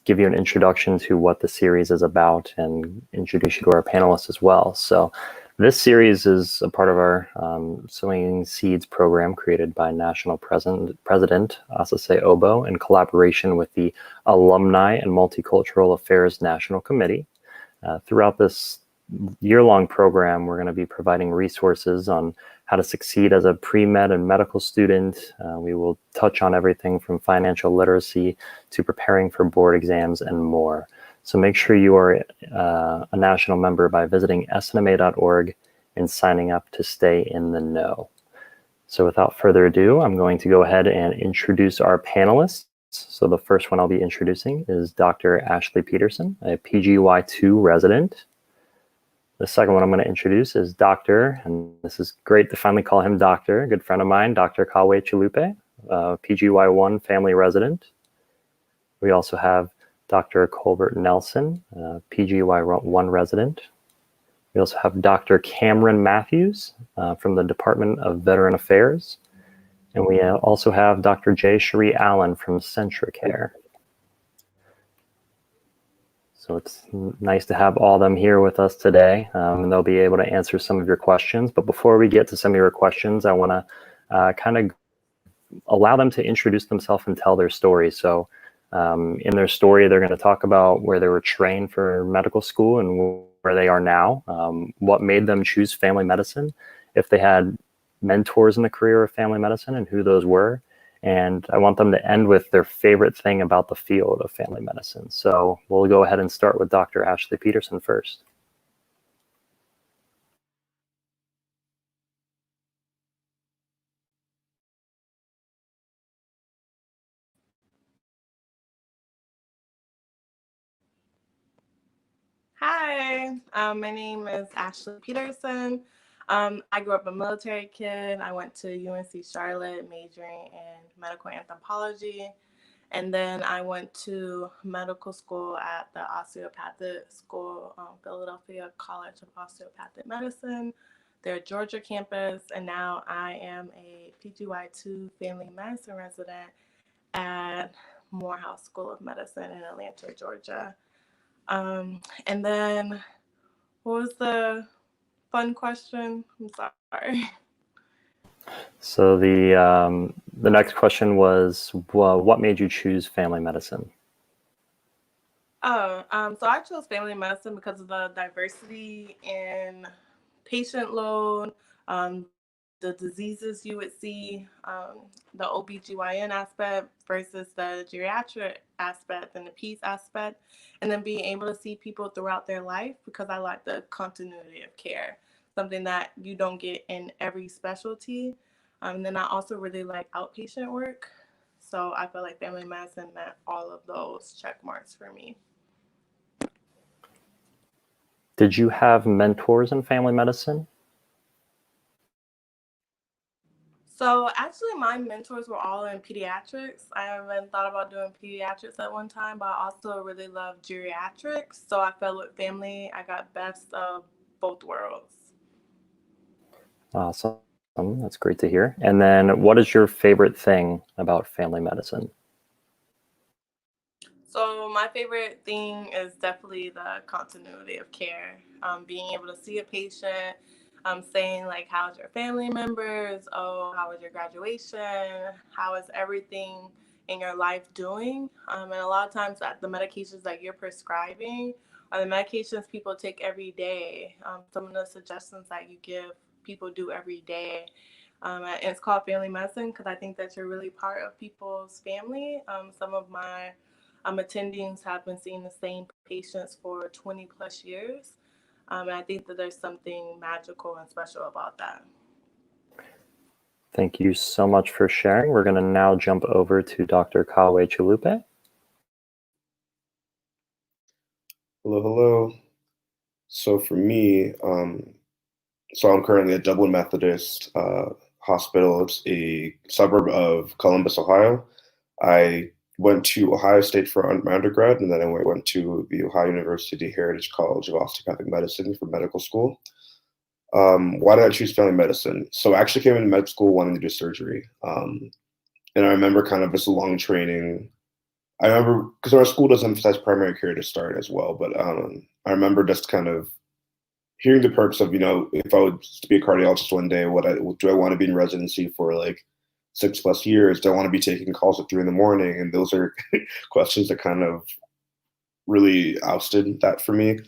give you an introduction to what the series is about and introduce you to our panelists as well. So this series is a part of our Sowing Seeds program created by National President Asase Obo in collaboration with the Alumni and Multicultural Affairs National Committee. Throughout this year-long program, we're going to be providing resources on how to succeed as a pre-med and medical student. We will touch on everything from financial literacy to preparing for board exams and more. So make sure you are a national member by visiting snma.org and signing up to stay in the know. So without further ado, I'm going to go ahead and introduce our panelists. So the first one I'll be introducing is Dr. Ashley Peterson, a PGY2 resident. The second one I'm going to introduce is Dr., and this is great to finally call him Doctor, a good friend of mine, Dr. Chalupa, PGY1 family resident. We also have Dr. Colbert Nelson, PGY1 resident. We also have Dr. Cameron Matthews from the Department of Veteran Affairs. And we also have Dr. J. Cherie Allen from Centricare. So it's nice to have all of them here with us today, and they'll be able to answer some of your questions. But before we get to some of your questions, I want to kind of allow them to introduce themselves and tell their story. So in their story, they're going to talk about where they were trained for medical school and where they are now, what made them choose family medicine, if they had mentors in the career of family medicine and who those were. And I want them to end with their favorite thing about the field of family medicine. So we'll go ahead and start with Dr. Ashley Peterson first. Hi, my name is Ashley Peterson. I grew up a military kid. I went to UNC Charlotte majoring in medical anthropology. And then I went to medical school at the osteopathic school, Philadelphia College of Osteopathic Medicine, their Georgia campus. And now I am a PGY2 family medicine resident at Morehouse School of Medicine in Atlanta, Georgia. And then what was the fun question? I'm sorry. So the next question was, well, what made you choose family medicine? So I chose family medicine because of the diversity in patient load, the diseases you would see, the OBGYN aspect versus the geriatric aspect and the peds aspect, and then being able to see people throughout their life because I like the continuity of care, something that you don't get in every specialty. And then I also really like outpatient work. So I feel like family medicine met all of those check marks for me. Did you have mentors in family medicine? So actually my mentors were all in pediatrics. I haven't thought about doing pediatrics at one time, but I also really love geriatrics. So I felt with family, I got best of both worlds. Awesome. That's great to hear. And then what is your favorite thing about family medicine? So my favorite thing is definitely the continuity of care. Being able to see a patient, saying like, how's your family members? Oh, how was your graduation? How is everything in your life doing? And a lot of times the medications that you're prescribing are the medications people take every day. Some of the suggestions that you give people do every day. And it's called family medicine because I think that you're really part of people's family. Some of my attendings have been seeing the same patients for 20 plus years. And I think that there's something magical and special about that. Thank you so much for sharing. We're going to now jump over to Dr. Chalupa. Hello, hello. So for me, so I'm currently at Dublin Methodist Hospital. It's a suburb of Columbus, Ohio. I went to Ohio State for my undergrad, and then I went to the Ohio University Heritage College of Osteopathic Medicine for medical school. Why did I choose family medicine? So I actually came into med school wanting to do surgery. And I remember kind of this long training I remember because our school does emphasize primary care to start as well, but I remember just kind of hearing the perks of, if I was to be a cardiologist one day, do I want to be in residency for like 6+ years? Do I want to be taking calls at 3 in the morning? And those are questions that kind of really ousted that for me.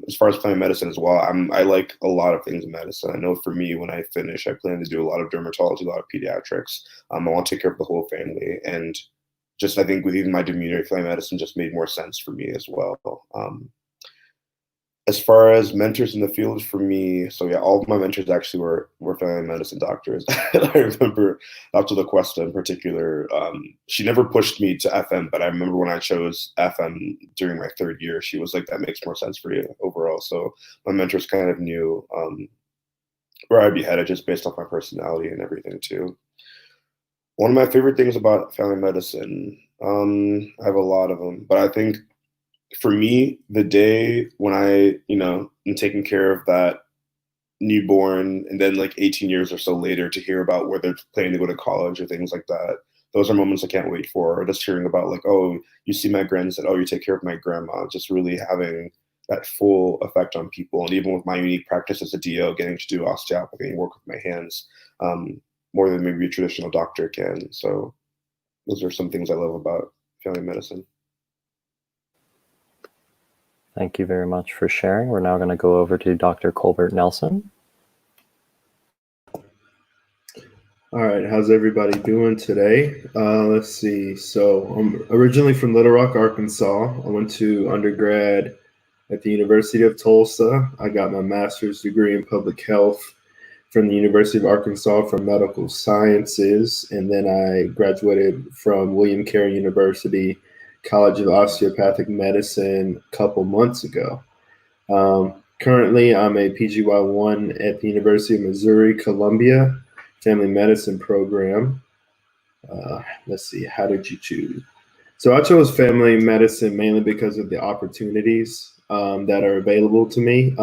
As far as family medicine as well, I like a lot of things in medicine. I know for me, when I finish, I plan to do a lot of dermatology, a lot of pediatrics. I want to take care of the whole family, and just I think with even my demeanor, family medicine just made more sense for me as well. As far as mentors in the field for me, so yeah, all of my mentors actually were family medicine doctors. I remember Dr. LaQuesta in particular. She never pushed me to FM, but I remember when I chose FM during my 3rd year, she was like, "That makes more sense for you overall." So my mentors kind of knew where I'd be headed just based off my personality and everything too. One of my favorite things about family medicine, I have a lot of them, but I think for me, the day when am taking care of that newborn, and then like 18 years or so later to hear about where they're planning to go to college or things like that, those are moments I can't wait for. Or just hearing about like, oh, you see my grandson, oh, you take care of my grandma, just really having that full effect on people. And even with my unique practice as a DO, getting to do osteopathy and work with my hands more than maybe a traditional doctor can. So those are some things I love about family medicine. Thank you very much for sharing. We're now going to go over to Dr. Colbert Nelson. All right, how's everybody doing today? Let's see. So I'm originally from Little Rock, Arkansas. I went to undergrad at the University of Tulsa. I got my master's degree in public health from the University of Arkansas for medical sciences. And then I graduated from William Carey University College of Osteopathic Medicine a couple months ago. Currently, I'm a PGY1 at the University of Missouri, Columbia Family Medicine program. Let's see, how did you choose? So I chose family medicine mainly because of the opportunities that are available to me.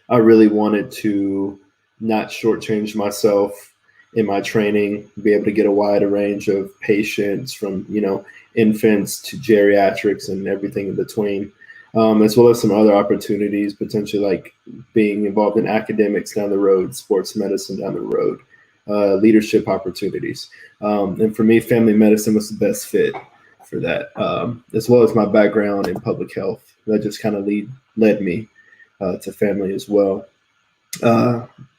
I really wanted to not shortchange myself in my training, be able to get a wider range of patients from, infants to geriatrics and everything in between, as well as some other opportunities, potentially like being involved in academics down the road, sports medicine down the road, leadership opportunities. And for me, family medicine was the best fit for that, as well as my background in public health. That just kind of led me to family as well.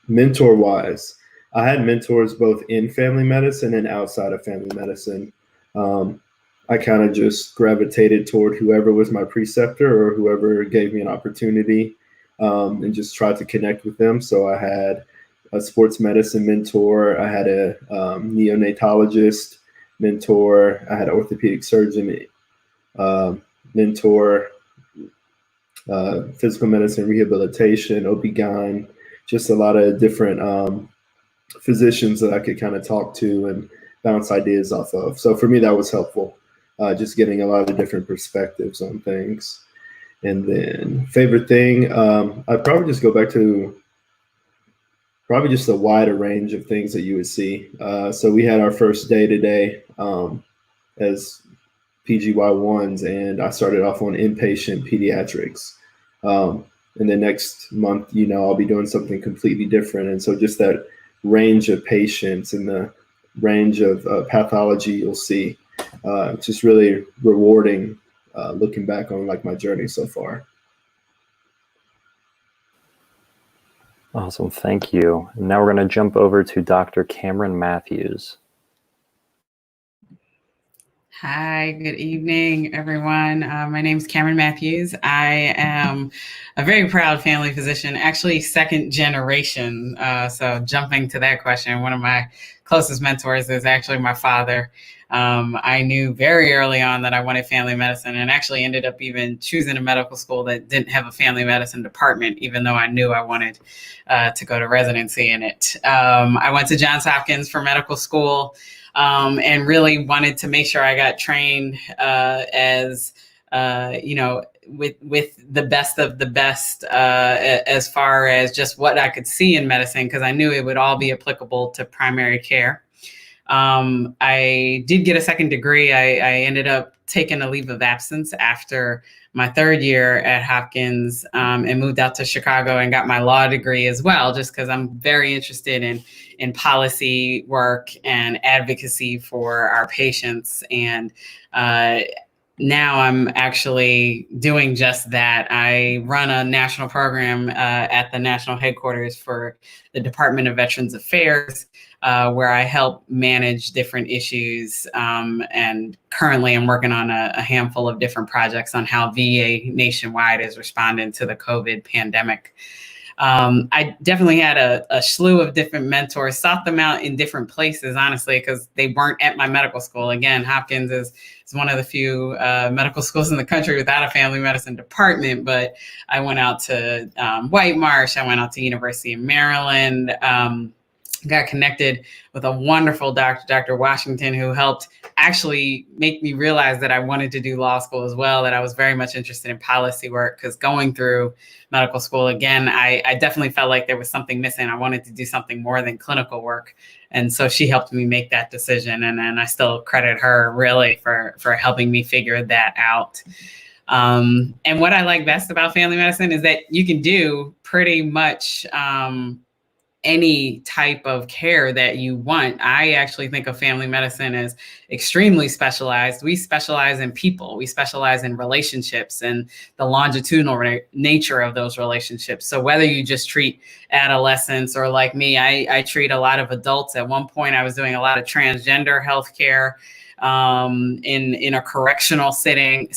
Mentor-wise, I had mentors both in family medicine and outside of family medicine. I kind of just gravitated toward whoever was my preceptor or whoever gave me an opportunity, and just tried to connect with them. So I had a sports medicine mentor. I had a neonatologist mentor. I had an orthopedic surgeon mentor, physical medicine, rehabilitation, OB-GYN, just a lot of different physicians that I could kind of talk to and bounce ideas off of. So for me, that was helpful, just getting a lot of different perspectives on things. And then favorite thing, I'd probably just go back to probably just a wider range of things that you would see. So we had our first day today as PGY1s, and I started off on inpatient pediatrics. And the next month, I'll be doing something completely different. And so just that range of patients and the range of pathology you'll see, just really rewarding looking back on like my journey so far. Awesome, thank you. Now we're going to jump over to Dr. Cameron Matthews. Hi, good evening, everyone. My name is Cameron Matthews. I am a very proud family physician, actually 2nd generation. So jumping to that question, one of my closest mentors is actually my father. I knew very early on that I wanted family medicine, and actually ended up even choosing a medical school that didn't have a family medicine department, even though I knew I wanted to go to residency in it. I went to Johns Hopkins for medical school. And really wanted to make sure I got trained with the best of the best as far as just what I could see in medicine, because I knew it would all be applicable to primary care. I did get a second degree. I ended up taking a leave of absence after my third year at Hopkins, and moved out to Chicago and got my law degree as well, just because I'm very interested in policy work and advocacy for our patients. And now I'm actually doing just that. I run a national program at the national headquarters for the Department of Veterans Affairs, where I help manage different issues. And currently I'm working on a handful of different projects on how VA nationwide is responding to the COVID pandemic. I definitely had a slew of different mentors, sought them out in different places, honestly, because they weren't at my medical school. Again, Hopkins is one of the few medical schools in the country without a family medicine department, but I went out to White Marsh, I went out to University of Maryland, got connected with a wonderful doctor, Dr. Washington, who helped actually make me realize that I wanted to do law school as well, that I was very much interested in policy work, because going through medical school, again, I definitely felt like there was something missing. I wanted to do something more than clinical work. And so she helped me make that decision. And I still credit her really for helping me figure that out. And what I like best about family medicine is that you can do pretty much any type of care that you want. I actually think of family medicine as extremely specialized. We specialize in people. We specialize in relationships and the longitudinal nature of those relationships. So whether you just treat adolescents or like me, I treat a lot of adults. At one point, I was doing a lot of transgender healthcare in a correctional setting.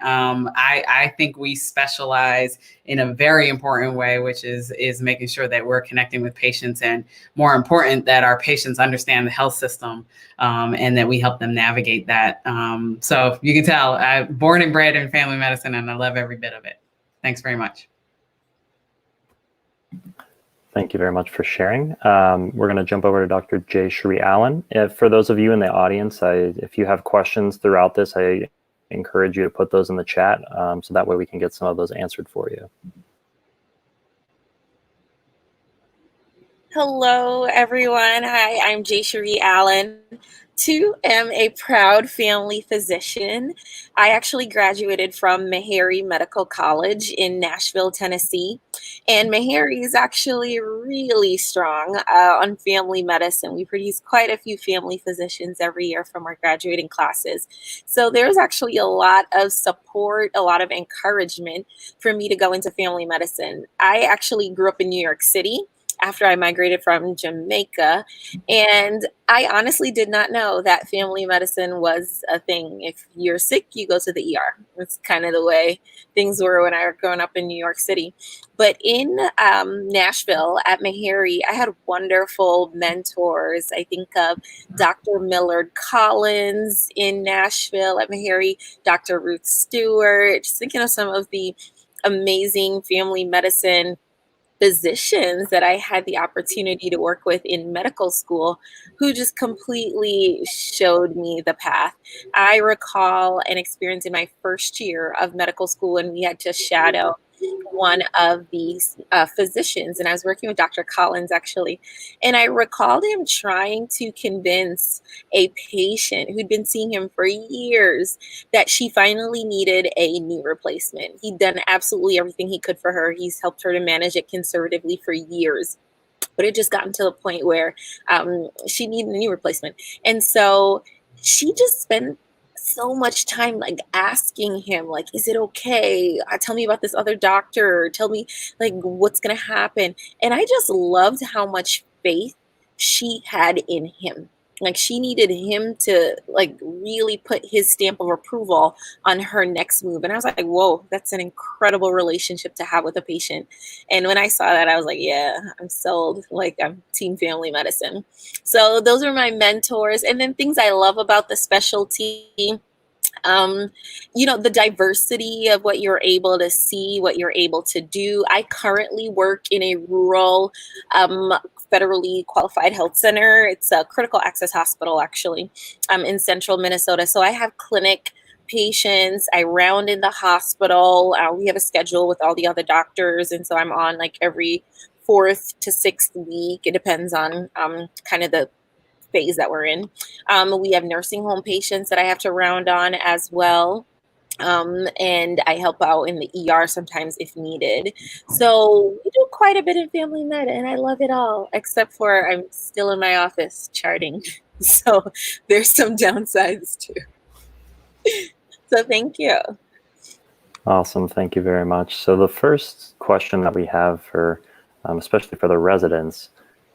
I think we specialize in a very important way, which is making sure that we're connecting with patients, and more important, that our patients understand the health system, and that we help them navigate that. So you can tell I'm born and bred in family medicine, and I love every bit of it. Thanks very much. Thank you very much for sharing. We're going to jump over to Dr. J. Cherie Allen. For those of you in the audience, if you have questions throughout this, I encourage you to put those in the chat, so that way we can get some of those answered for you. Hello, everyone. Hi, I'm J. Cherie Allen. Too am a proud family physician. I actually graduated from Meharry Medical College in Nashville, Tennessee. And Meharry is actually really strong on family medicine. We produce quite a few family physicians every year from our graduating classes. So there's actually a lot of support, a lot of encouragement for me to go into family medicine. I actually grew up in New York City after I migrated from Jamaica. And I honestly did not know that family medicine was a thing. If you're sick, you go to the ER. That's kind of the way things were when I was growing up in New York City. But in Nashville at Meharry, I had wonderful mentors. I think of Dr. Millard Collins in Nashville at Meharry, Dr. Ruth Stewart, just thinking of some of the amazing family medicine physicians that I had the opportunity to work with in medical school, who just completely showed me the path. I recall an experience in my first year of medical school when we had to shadow one of these physicians, and I was working with Dr. Collins actually, and I recalled him trying to convince a patient who'd been seeing him for years that she finally needed a knee replacement. He'd done absolutely everything he could for her. He's helped her to manage it conservatively for years, but it just gotten to the point where she needed a knee replacement. And so she just spent so much time like asking him, like, is it okay? Tell me about this other doctor. Tell me like what's going to happen. And I just loved how much faith she had in him. Like she needed him to like really put his stamp of approval on her next move. And I was like, whoa, that's an incredible relationship to have with a patient. And when I saw that, I was like, yeah, I'm sold. Like I'm team family medicine. So those are my mentors. And then things I love about the specialty, the diversity of what you're able to see, what you're able to do. I currently work in a rural, federally qualified health center. It's a critical access hospital, actually, in central Minnesota. So I have clinic patients. I round in the hospital. We have a schedule with all the other doctors. And so I'm on like every 4th to 6th week. It depends on kind of the phase that we're in. We have nursing home patients that I have to round on as well. And I help out in the ER sometimes if needed. So we do quite a bit in family med, and I love it all, except for I'm still in my office charting. So there's some downsides too. So thank you. Awesome. Thank you very much. So the first question that we have for, especially for the residents,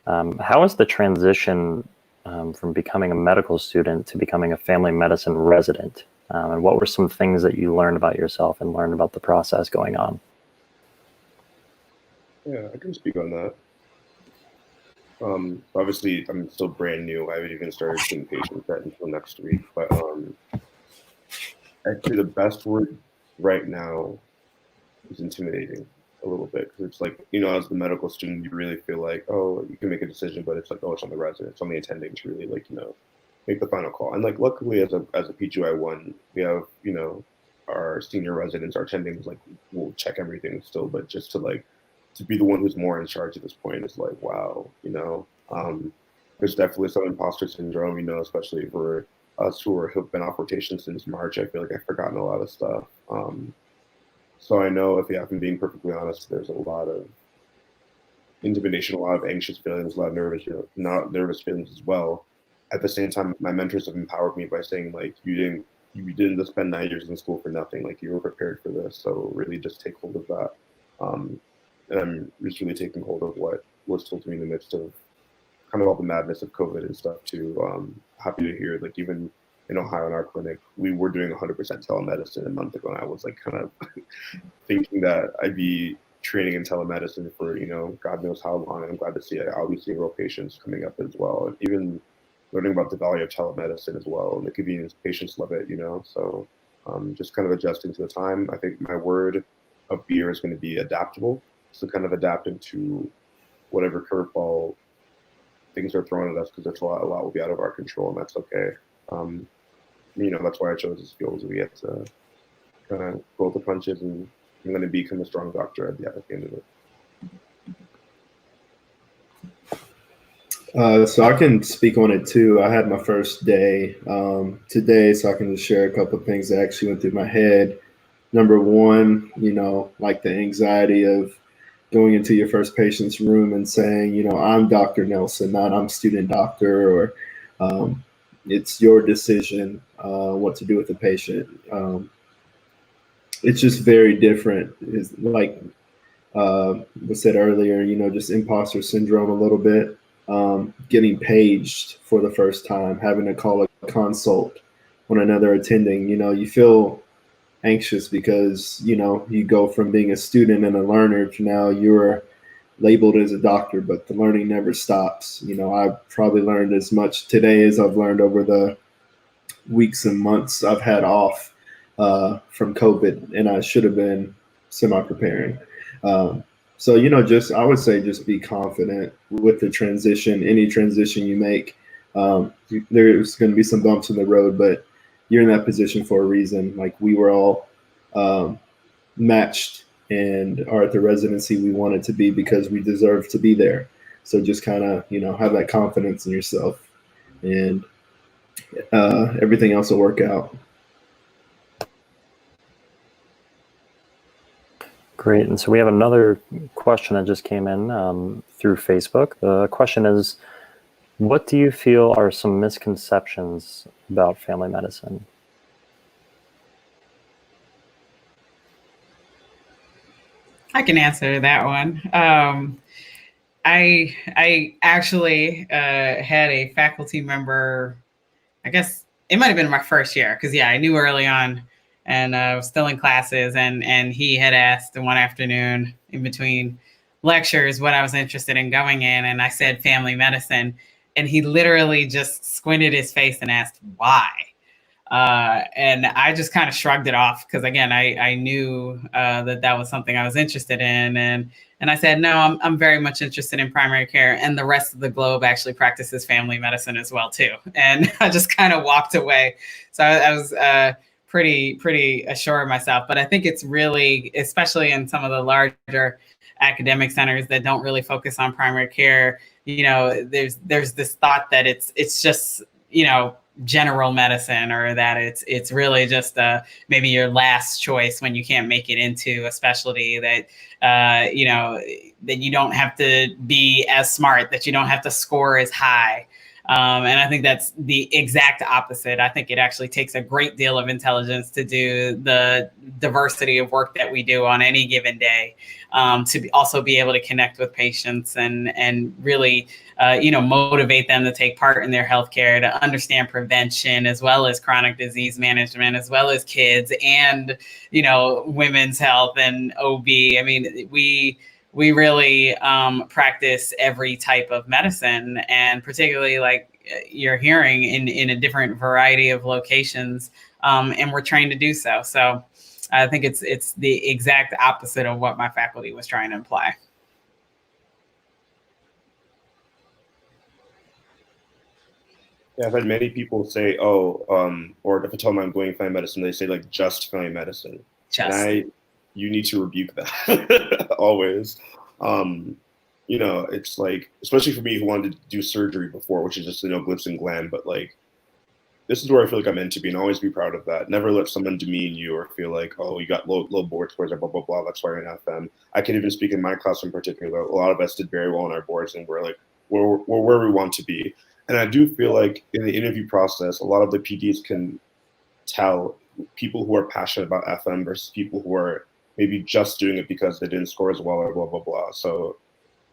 how is the transition from becoming a medical student to becoming a family medicine resident? And what were some things that you learned about yourself and learned about the process going on? Yeah, I can speak on that. Obviously, I'm still brand new. I haven't even started seeing patients yet until next week. But actually, the best word right now is intimidating a little bit, because it's like, as the medical student, you really feel like, oh, you can make a decision, but it's like, oh, it's on the resident, it's on the attending to really, like, make the final call. And like, luckily, as a PGY1, we have, our senior residents, our attendings, like, will check everything still, but just to be the one who's more in charge at this point is like, wow, there's definitely some imposter syndrome, especially for us who have been off rotation since March. I feel like I've forgotten a lot of stuff. So I know, if I'm being perfectly honest, there's a lot of intimidation, a lot of anxious feelings, a lot of nervous feelings as well. At the same time, my mentors have empowered me by saying, like, you didn't just spend 9 years in school for nothing. Like, you were prepared for this. So really just take hold of that. And I'm just really taking hold of what was told to me in the midst of kind of all the madness of COVID and stuff too. Happy to hear, like, even in Ohio in our clinic, we were doing 100% telemedicine a month ago. And I was like kind of thinking that I'd be training in telemedicine for, God knows how long. And I'm glad to see I'll be seeing real patients coming up as well. And even learning about the value of telemedicine as well, and the convenience. Patients love it, So just kind of adjusting to the time. I think my word of fear is going to be adaptable. So kind of adapting to whatever curveball things are thrown at us, because a lot will be out of our control, and that's okay. That's why I chose this field. We have to kind of roll the punches, and I'm going to become a strong doctor at the end of it. So I can speak on it too. I had my first day today, so I can just share a couple of things that actually went through my head. Number one, like the anxiety of going into your first patient's room and saying, I'm Dr. Nelson, not I'm student doctor, or it's your decision what to do with the patient. It's just very different. It's like was said earlier, just imposter syndrome a little bit. Getting paged for the first time, having to call a consult on another attending, you feel anxious because, you go from being a student and a learner to now you're labeled as a doctor, but the learning never stops. I've probably learned as much today as I've learned over the weeks and months I've had off from COVID, and I should have been semi-preparing. So, I would say just be confident with the transition. Any transition you make, there's going to be some bumps in the road, but you're in that position for a reason. Like, we were all matched and are at the residency we wanted to be because we deserve to be there. So just kind of, have that confidence in yourself, and everything else will work out. Great. And so we have another question that just came in through Facebook. The question is, what do you feel are some misconceptions about family medicine? I can answer that one. I actually had a faculty member, I guess it might have been my first year, because I knew early on, and I was still in classes, and he had asked one afternoon in between lectures what I was interested in going in, and I said family medicine, and he literally just squinted his face and asked why. And I just kind of shrugged it off, because again, I knew that was something I was interested in, and I said, no, I'm very much interested in primary care, and the rest of the globe actually practices family medicine as well too. And I just kind of walked away. So I was pretty assured of myself. But I think it's really, especially in some of the larger academic centers that don't really focus on primary care, there's this thought that it's just, general medicine, or that it's really just maybe your last choice when you can't make it into a specialty, that that you don't have to be as smart, that you don't have to score as high. And I think that's the exact opposite. I think it actually takes a great deal of intelligence to do the diversity of work that we do on any given day, to also be able to connect with patients and really, motivate them to take part in their healthcare, to understand prevention as well as chronic disease management, as well as kids and, women's health and OB. I mean, we really practice every type of medicine, and particularly like you're hearing in a different variety of locations, and we're trained to do so. So I think it's the exact opposite of what my faculty was trying to imply. Yeah, I've had many people say, or if I tell them I'm going family medicine, they say like just family medicine. And you need to rebuke that always. It's like, especially for me who wanted to do surgery before, which is just, glitz and glam, but like, this is where I feel like I'm meant to be, and always be proud of that. Never let someone demean you or feel like, oh, you got low board scores or blah, blah, blah. That's why you're an FM. I can even speak in my class in particular. A lot of us did very well on our boards, and we're like, we're where we want to be. And I do feel like in the interview process, a lot of the PDs can tell people who are passionate about FM versus people who are maybe just doing it because they didn't score as well or blah, blah, blah. So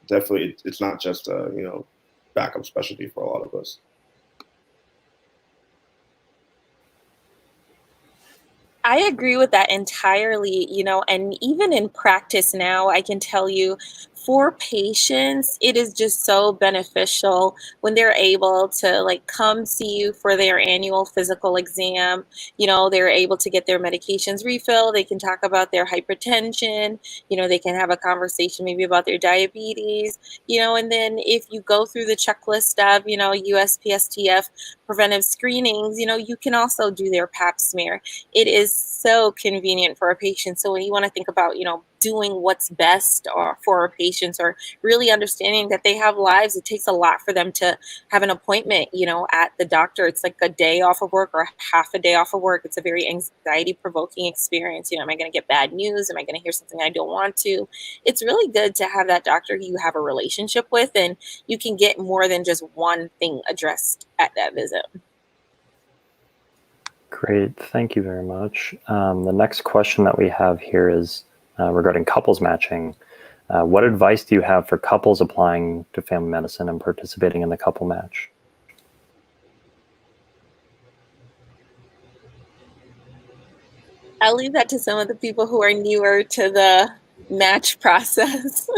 definitely it's not just a, backup specialty for a lot of us. I agree with that entirely, and even in practice now, I can tell you for patients, it is just so beneficial when they're able to like come see you for their annual physical exam. They're able to get their medications refilled. They can talk about their hypertension. They can have a conversation maybe about their diabetes, and then if you go through the checklist of, USPSTF preventive screenings, you can also do their pap smear. It is so convenient for a patient. So when you want to think about, doing what's best for our patients, or really understanding that they have lives, it takes a lot for them to have an appointment, at the doctor. It's like a day off of work or half a day off of work. It's a very anxiety provoking experience. Am I going to get bad news? Am I going to hear something I don't want to? It's really good to have that doctor who you have a relationship with, and you can get more than just one thing addressed at that visit. Great, thank you very much. The next question that we have here is regarding couples matching. What advice do you have for couples applying to family medicine and participating in the couple match? I'll leave that to some of the people who are newer to the match process.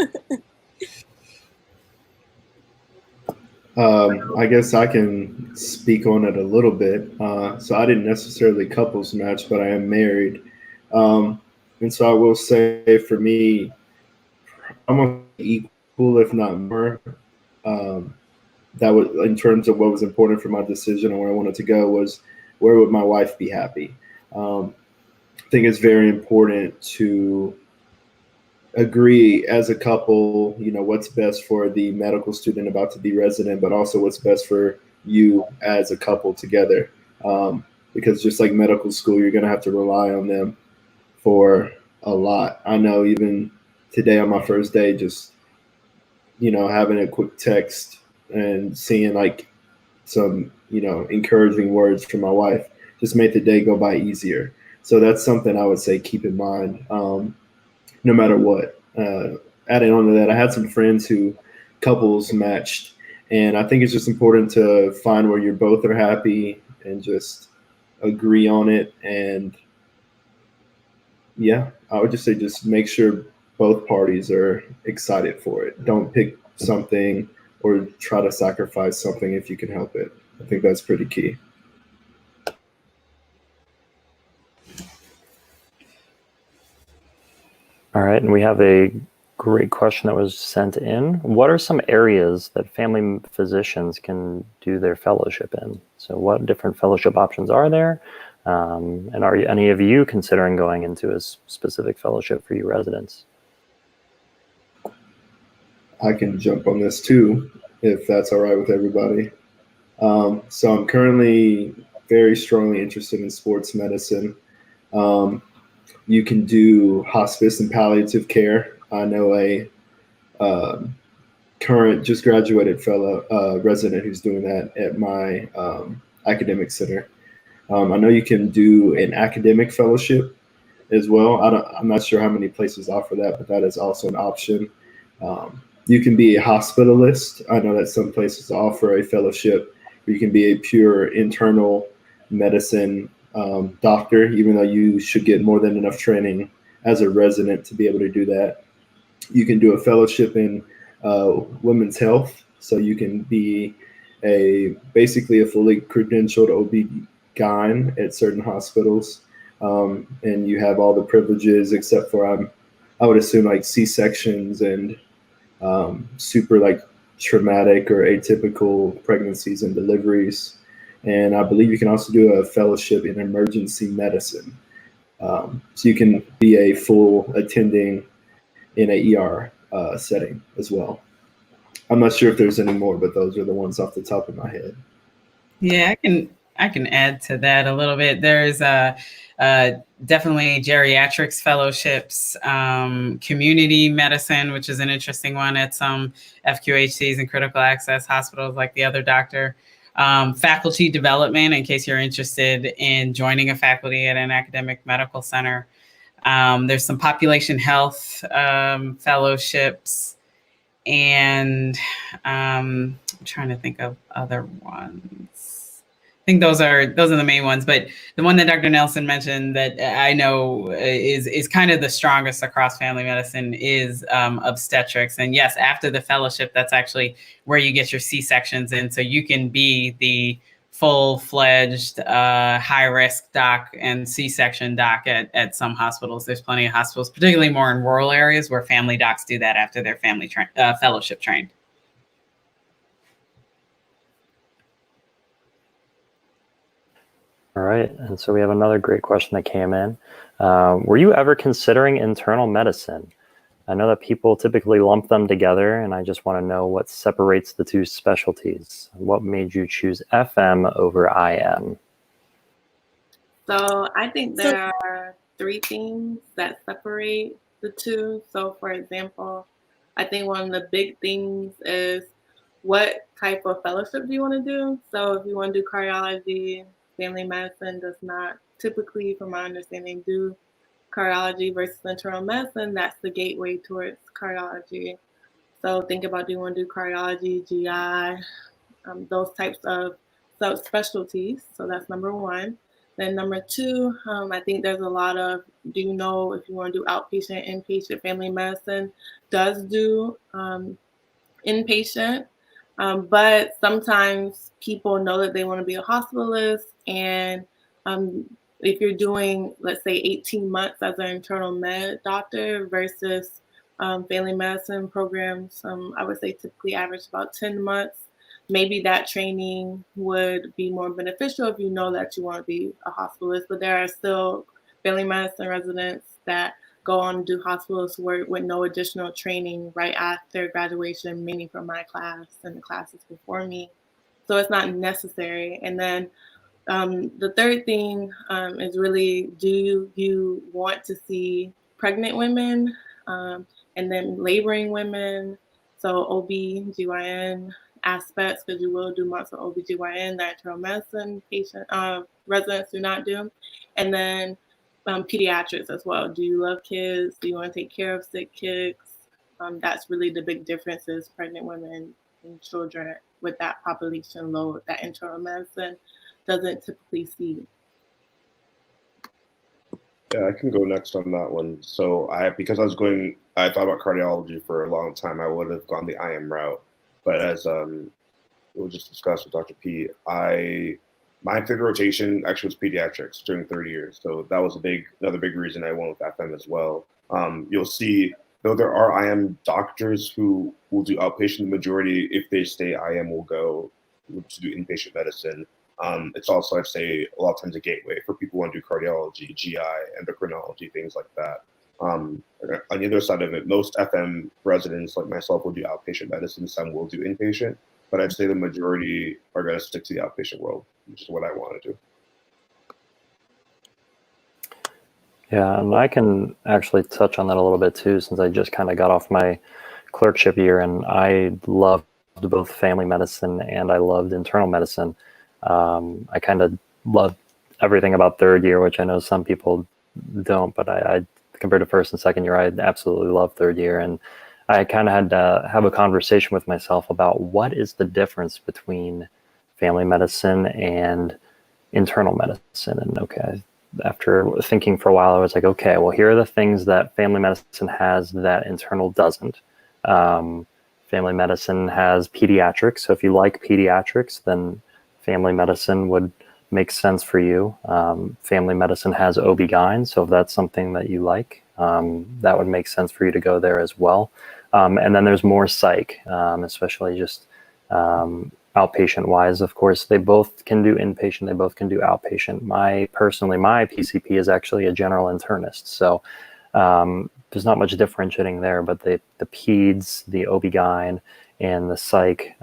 I guess I can speak on it a little bit. So I didn't necessarily couples match, but I am married. And so I will say for me, I'm equal, if not more. That was in terms of what was important for my decision and where I wanted to go was where would my wife be happy? I think it's very important to agree as a couple, what's best for the medical student about to be resident, but also what's best for you as a couple together. Because just like medical school, you're going to have to rely on them for a lot. I know even today on my first day, just, having a quick text and seeing like some, encouraging words from my wife just made the day go by easier. So that's something I would say keep in mind. No matter what. Adding on to that, I had some friends who couples matched, and I think it's just important to find where you both are happy and just agree on it. And yeah, I would just say just make sure both parties are excited for it. Don't pick something or try to sacrifice something if you can help it. I think that's pretty key. All right, and we have a great question that was sent in. What are some areas that family physicians can do their fellowship in? So what different fellowship options are there? And are any of you considering going into a specific fellowship for you residents? I can jump on this too. if that's all right with everybody. So I'm currently very strongly interested in sports medicine. Um, you can do hospice and palliative care. I know a current just graduated fellow resident who's doing that at my academic center. I know you can do an academic fellowship as well. I'm not sure how many places offer that, but that is also an option. You can be a hospitalist. I know that some places offer a fellowship where you can be a pure internal medicine doctor, even though you should get more than enough training as a resident to be able to do that. You can do a fellowship in women's health, so you can be basically a fully credentialed OB-GYN at certain hospitals, and you have all the privileges except for I would assume like C-sections and super like traumatic or atypical pregnancies and deliveries. And I believe you can also do a fellowship in emergency medicine. So you can be a full attending in a ER setting as well. I'm not sure if there's any more, but those are the ones off the top of my head. Yeah, I can add to that a little bit. There's definitely geriatrics fellowships, community medicine, which is an interesting one at some FQHCs and critical access hospitals, like the other doctor. Faculty development, in case you're interested in joining a faculty at an academic medical center. There's some population health fellowships, and I'm trying to think of other ones. I think those are the main ones, but the one that Dr. Nelson mentioned that I know is kind of the strongest across family medicine is obstetrics. And yes, after the fellowship, that's actually where you get your C-sections in, so you can be the full-fledged high-risk doc and C-section doc at some hospitals. There's plenty of hospitals, particularly more in rural areas, where family docs do that after their family fellowship trained. All right, and so we have another great question that came in. Were you ever considering internal medicine? I know that people typically lump them together, and I just want to know what separates the two specialties. What made you choose FM over IM? So I think there are three things that separate the two. So for example, I think one of the big things is what type of fellowship do you want to do? So if you want to do cardiology, family medicine does not typically, from my understanding, do cardiology versus internal medicine. That's the gateway towards cardiology. So think about, do you want to do cardiology, GI, those types of subspecialties. So that's number one. Then number two, I think there's a lot of, do you know if you want to do outpatient, inpatient, family medicine does do inpatient, but sometimes people know that they want to be a hospitalist, and if you're doing, let's say, 18 months as an internal med doctor versus family medicine programs, I would say typically average about 10 months. Maybe that training would be more beneficial if you know that you want to be a hospitalist, but there are still family medicine residents that go on to do hospitalist work with no additional training right after graduation, meaning from my class and the classes before me. So it's not necessary. And then the third thing is really, do you want to see pregnant women and then laboring women? So OB/GYN aspects, because you will do months of OB/GYN that internal medicine patient residents do not do. And then pediatrics as well. Do you love kids? Do you want to take care of sick kids? That's really the big difference, is pregnant women and children with that population load that internal medicine doesn't typically see. Yeah, I can go next on that one. So I thought about cardiology for a long time. I would have gone the IM route, but as it was just discussed with Dr. P, my third rotation actually was pediatrics during 30 years. So that was another big reason I went with FM as well. You'll see, though there are IM doctors who will do outpatient, the majority, if they stay IM, will go to do inpatient medicine. It's also, I'd say, a lot of times a gateway for people who want to do cardiology, GI, endocrinology, things like that. On the other side of it, most FM residents like myself will do outpatient medicine. Some will do inpatient, but I'd say the majority are going to stick to the outpatient world, which is what I want to do. Yeah, and I can actually touch on that a little bit too, since I just kind of got off my clerkship year, and I loved both family medicine and I loved internal medicine. I kind of loved everything about third year, which I know some people don't, but I compared to first and second year, I absolutely love third year. And I kind of had to have a conversation with myself about what is the difference between family medicine and internal medicine. And okay, after thinking for a while, I was like, okay, well, here are the things that family medicine has that internal doesn't. Family medicine has pediatrics. So if you like pediatrics, then family medicine would make sense for you. Family medicine has OB-GYN. So if that's something that you like, that would make sense for you to go there as well. And then there's more psych, especially just outpatient wise. Of course, they both can do inpatient, they both can do outpatient. My PCP is actually a general internist. So there's not much differentiating there, but the peds, the OB-GYN, and the psych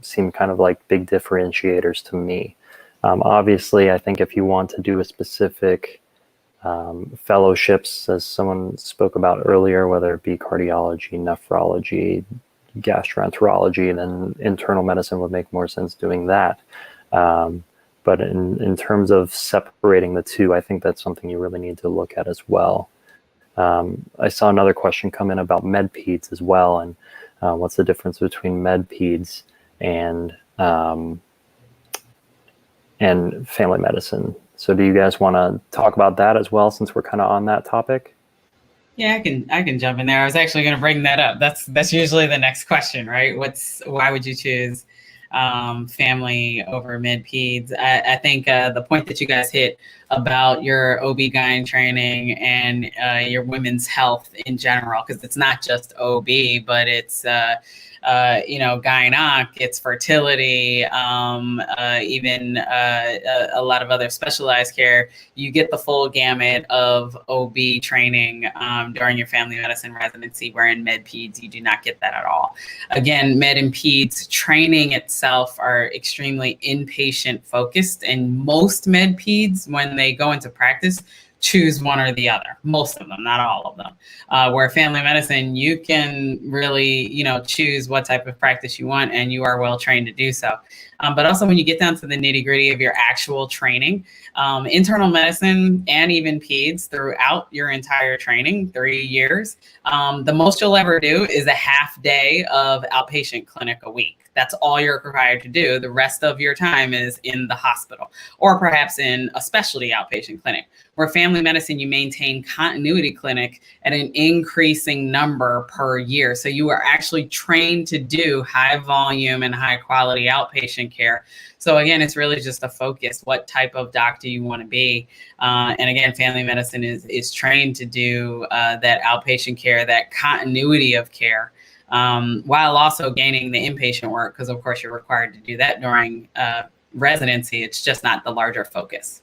seem kind of like big differentiators to me. Obviously, I think if you want to do a specific fellowships, as someone spoke about earlier, whether it be cardiology, nephrology, gastroenterology, then internal medicine would make more sense doing that. But in terms of separating the two, I think that's something you really need to look at as well. I saw another question come in about med peds as well, and what's the difference between med peds and family medicine. So do you guys want to talk about that as well, since we're kind of on that topic? Yeah, I can jump in there. I was actually going to bring that up. That's usually the next question, right? Why would you choose family over med peds? I think the point that you guys hit about your OB-GYN training and your women's health in general, because it's not just OB, but it's gynec, it's fertility, even a lot of other specialized care. You get the full gamut of OB training during your family medicine residency, where in med peds, you do not get that at all. Again, med and peds training itself are extremely inpatient focused, and most med peds, when they go into practice, choose one or the other. Most of them, not all of them. Where family medicine, you can really, choose what type of practice you want, and you are well trained to do so. But also when you get down to the nitty gritty of your actual training, internal medicine and even peds throughout your entire training, 3 years, the most you'll ever do is a half day of outpatient clinic a week. That's all you're required to do. The rest of your time is in the hospital, or perhaps in a specialty outpatient clinic. Where family medicine, you maintain continuity clinic at an increasing number per year. So you are actually trained to do high volume and high quality outpatient care. So again, it's really just a focus. What type of doctor you want to be? And again, family medicine is trained to do that outpatient care, that continuity of care, while also gaining the inpatient work, because of course you're required to do that during residency. It's just not the larger focus.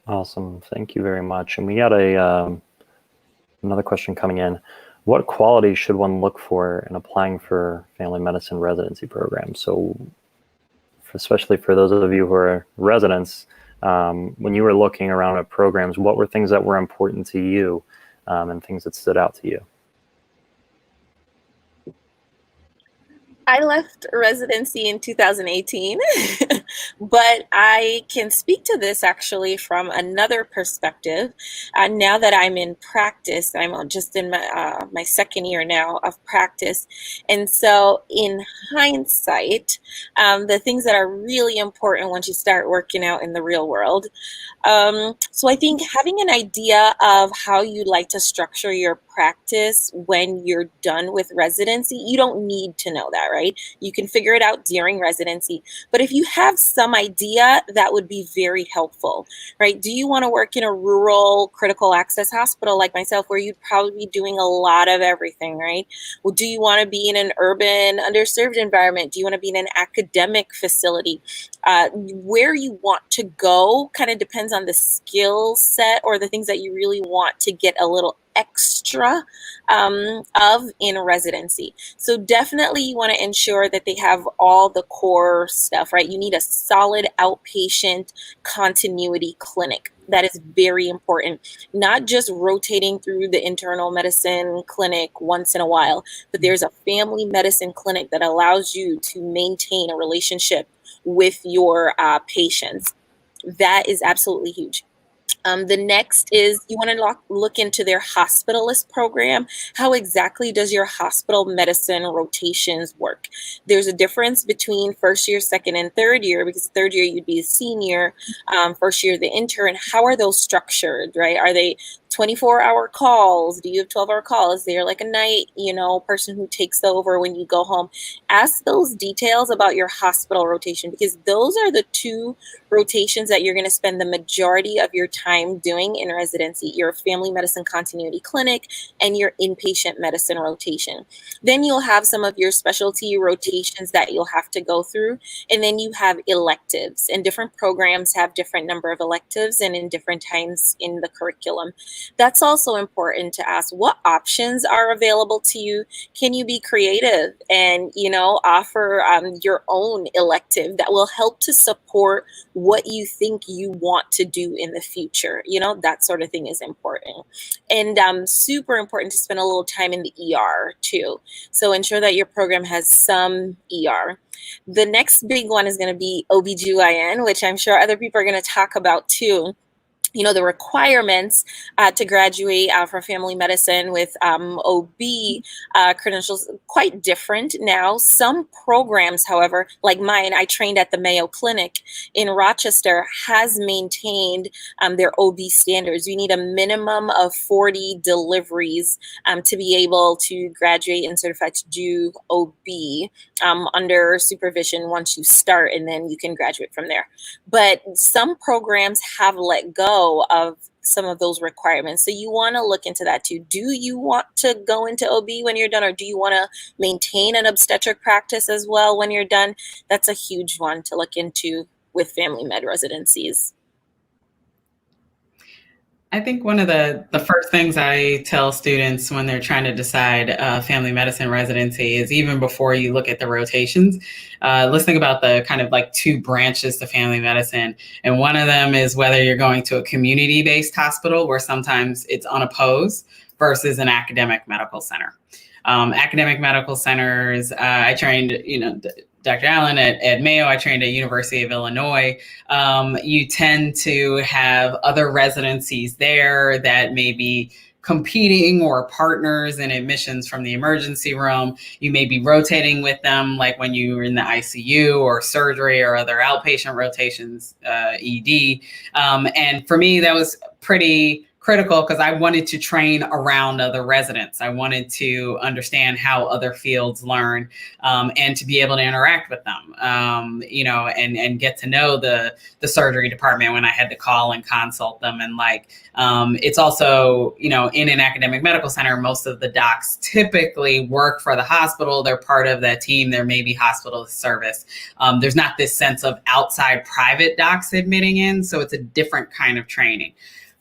Awesome. Thank you very much. And we got another question coming in. What qualities should one look for in applying for family medicine residency programs? So especially for those of you who are residents, when you were looking around at programs, what were things that were important to you and things that stood out to you? I left residency in 2018, but I can speak to this actually from another perspective. Now that I'm in practice, I'm just in my second year now of practice. And so in hindsight, the things that are really important once you start working out in the real world. So I think having an idea of how you like to structure your practice when you're done with residency, you don't need to know that, right? You can figure it out during residency. But if you have some idea, that would be very helpful, right? Do you want to work in a rural critical access hospital like myself, where you'd probably be doing a lot of everything, right? Well, do you want to be in an urban underserved environment? Do you want to be in an academic facility? Where you want to go kind of depends on the skill set or the things that you really want to get a little extra of in residency. So definitely you want to ensure that they have all the core stuff, right? You need a solid outpatient continuity clinic. That is very important. Not just rotating through the internal medicine clinic once in a while, but there's a family medicine clinic that allows you to maintain a relationship with your patients. That is absolutely huge. The next is you want to look into their hospitalist program. How exactly does your hospital medicine rotations work? There's a difference between first year, second, and third year, because third year you'd be a senior, first year the intern. How are those structured, right? Are they 24-hour calls? Do you have 12-hour calls? Is there like a night, person who takes over when you go home? Ask those details about your hospital rotation, because those are the two rotations that you're going to spend the majority of your time doing in residency: your family medicine continuity clinic and your inpatient medicine rotation. Then you'll have some of your specialty rotations that you'll have to go through. And then you have electives, and different programs have different number of electives and in different times in the curriculum. That's also important to ask, what options are available to you? Can you be creative and, offer your own elective that will help to support what you think you want to do in the future? That sort of thing is important. And super important to spend a little time in the ER too. So ensure that your program has some ER. The next big one is going to be OBGYN, which I'm sure other people are going to talk about too. The requirements to graduate for family medicine with OB credentials quite different now. Some programs, however, like mine, I trained at the Mayo Clinic in Rochester, has maintained their OB standards. You need a minimum of 40 deliveries to be able to graduate and certify to do OB under supervision once you start, and then you can graduate from there. But some programs have let go of some of those requirements. So you want to look into that too. Do you want to go into OB when you're done, or do you want to maintain an obstetric practice as well when you're done? That's a huge one to look into with family med residencies. I think one of the first things I tell students when they're trying to decide family medicine residency is, even before you look at the rotations, let's think about the kind of like two branches to family medicine. And one of them is whether you're going to a community-based hospital where sometimes it's unopposed versus an academic medical center. Academic medical centers, I trained, Dr. Allen at Mayo, I trained at University of Illinois. You tend to have other residencies there that may be competing or partners in admissions from the emergency room. You may be rotating with them, like when you were in the ICU or surgery or other outpatient rotations, ED. And for me, that was pretty critical because I wanted to train around other residents. I wanted to understand how other fields learn and to be able to interact with them, and get to know the surgery department when I had to call and consult them. And it's also, in an academic medical center, most of the docs typically work for the hospital. They're part of that team. There may be hospital service. There's not this sense of outside private docs admitting in. So it's a different kind of training.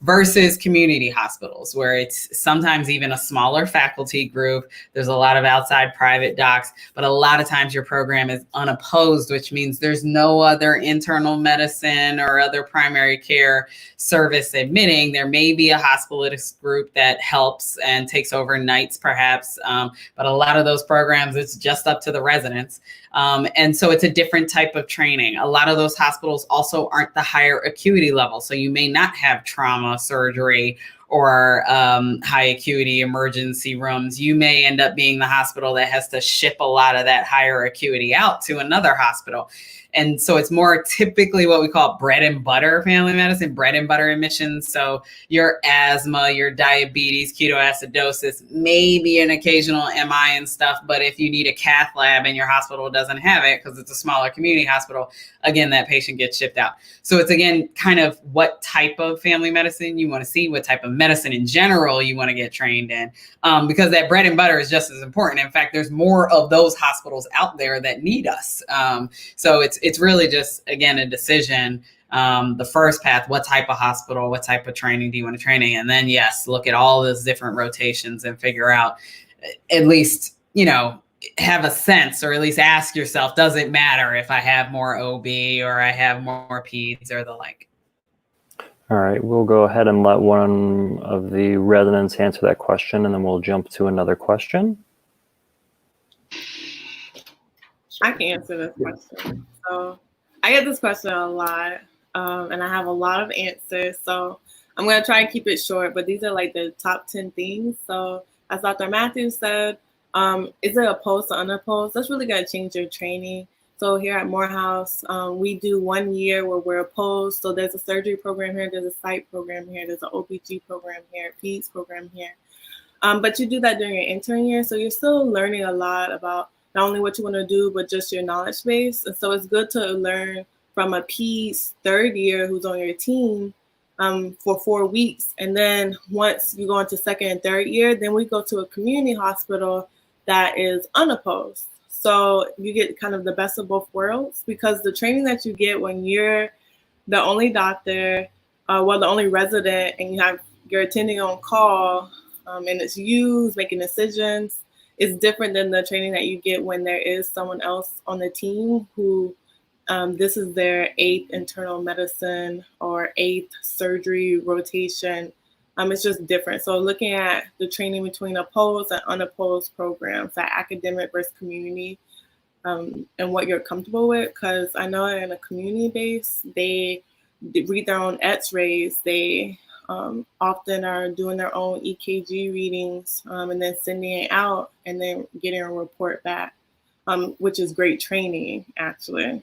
Versus community hospitals, where it's sometimes even a smaller faculty group. There's a lot of outside private docs, but a lot of times your program is unopposed, which means there's no other internal medicine or other primary care service admitting. There may be a hospitalist group that helps and takes over nights perhaps, but a lot of those programs, it's just up to the residents. And so it's a different type of training. A lot of those hospitals also aren't the higher acuity level. So you may not have trauma, surgery, or high acuity emergency rooms, you may end up being the hospital that has to ship a lot of that higher acuity out to another hospital. And so it's more typically what we call bread and butter family medicine, bread and butter admissions. So your asthma, your diabetes, ketoacidosis, maybe an occasional MI and stuff. But if you need a cath lab and your hospital doesn't have it because it's a smaller community hospital, again, that patient gets shipped out. So it's, again, kind of what type of family medicine you want to see, what type of medicine in general you want to get trained in, because that bread and butter is just as important. In fact, there's more of those hospitals out there that need us. So it's really just, again, a decision. The first path, what type of hospital, what type of training do you want to train in? And then, yes, look at all those different rotations and figure out, at least, have a sense, or at least ask yourself, does it matter if I have more OB or I have more peds or the like? All right, we'll go ahead and let one of the residents answer that question, and then we'll jump to another question. I can answer this question. So I get this question a lot, and I have a lot of answers. So I'm going to try and keep it short, but these are like the top 10 things. So as Dr. Matthews said, is it opposed or unopposed? That's really going to change your training. So here at Morehouse, we do 1 year where we're opposed. So there's a surgery program here, there's a psych program here, there's an OBG program here, PEDS program here. But you do that during your intern year. So you're still learning a lot about not only what you want to do, but just your knowledge base. And so it's good to learn from a PEDS third year who's on your team for 4 weeks. And then once you go into second and third year, then we go to a community hospital that is unopposed. So you get kind of the best of both worlds, because the training that you get when you're the only doctor, the only resident, and you're attending on call, and it's you who's making decisions, is different than the training that you get when there is someone else on the team who this is their 8th internal medicine or 8th surgery rotation. It's just different. So looking at the training between opposed and unopposed programs, that academic versus community, and what you're comfortable with, because I know in a community base, they read their own X-rays, they often are doing their own EKG readings, and then sending it out and then getting a report back, which is great training, actually,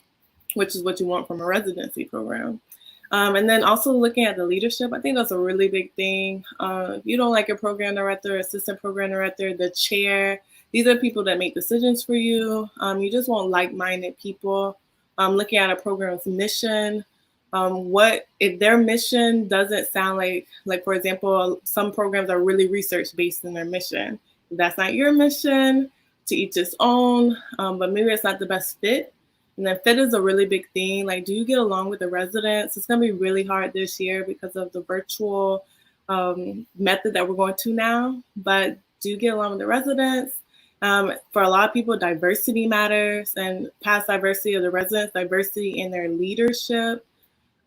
which is what you want from a residency program. And then also looking at the leadership, I think that's a really big thing. If you don't like your program director, assistant program director, the chair, these are people that make decisions for you. You just want like-minded people. Looking at a program's mission, what if their mission doesn't sound like for example, some programs are really research-based in their mission. If that's not your mission, to each its own, but maybe it's not the best fit. And then fit is a really big thing. Like, do you get along with the residents? It's going to be really hard this year because of the virtual method that we're going to now. But do you get along with the residents? For a lot of people, diversity matters, and past diversity of the residents, diversity in their leadership.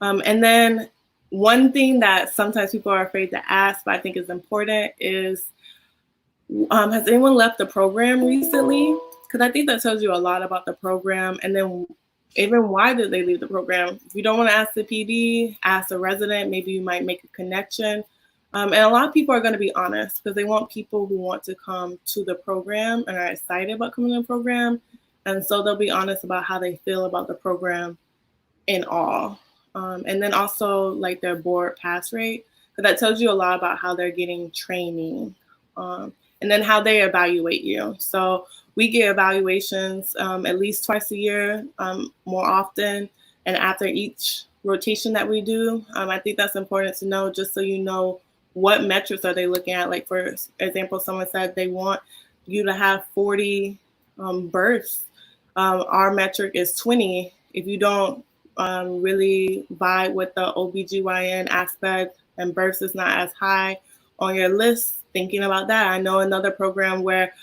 And then one thing that sometimes people are afraid to ask, but I think is important, is has anyone left the program recently? Because I think that tells you a lot about the program. And then even why did they leave the program? If you don't want to ask the PD, ask the resident, maybe you might make a connection. And a lot of people are going to be honest, because they want people who want to come to the program and are excited about coming to the program. And so they'll be honest about how they feel about the program in all. And then also like their board pass rate, because that tells you a lot about how they're getting training. And then how they evaluate you. So we get evaluations at least twice a year, more often, and after each rotation that we do. I think that's important to know, just so you know what metrics are they looking at. Like, for example, someone said they want you to have 40 births. Our metric is 20. If you don't really vibe with the OBGYN aspect and births is not as high on your list, thinking about that. I know another program where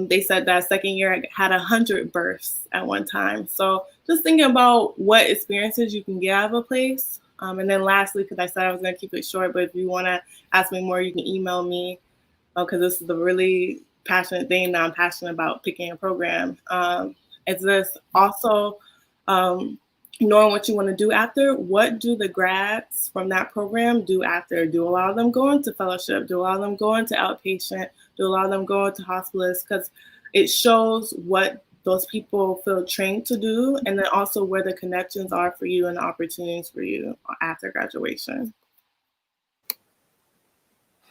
they said that second year had 100 births at one time. So just thinking about what experiences you can get out of a place. And then lastly, because I said I was going to keep it short, but if you want to ask me more, you can email me, because this is the really passionate thing that I'm passionate about picking a program. It's this also knowing what you want to do after, what do the grads from that program do after? Do a lot of them go into fellowship? Do a lot of them go into outpatient? Do a lot of them go into hospice? Because it shows what those people feel trained to do, and then also where the connections are for you and the opportunities for you after graduation.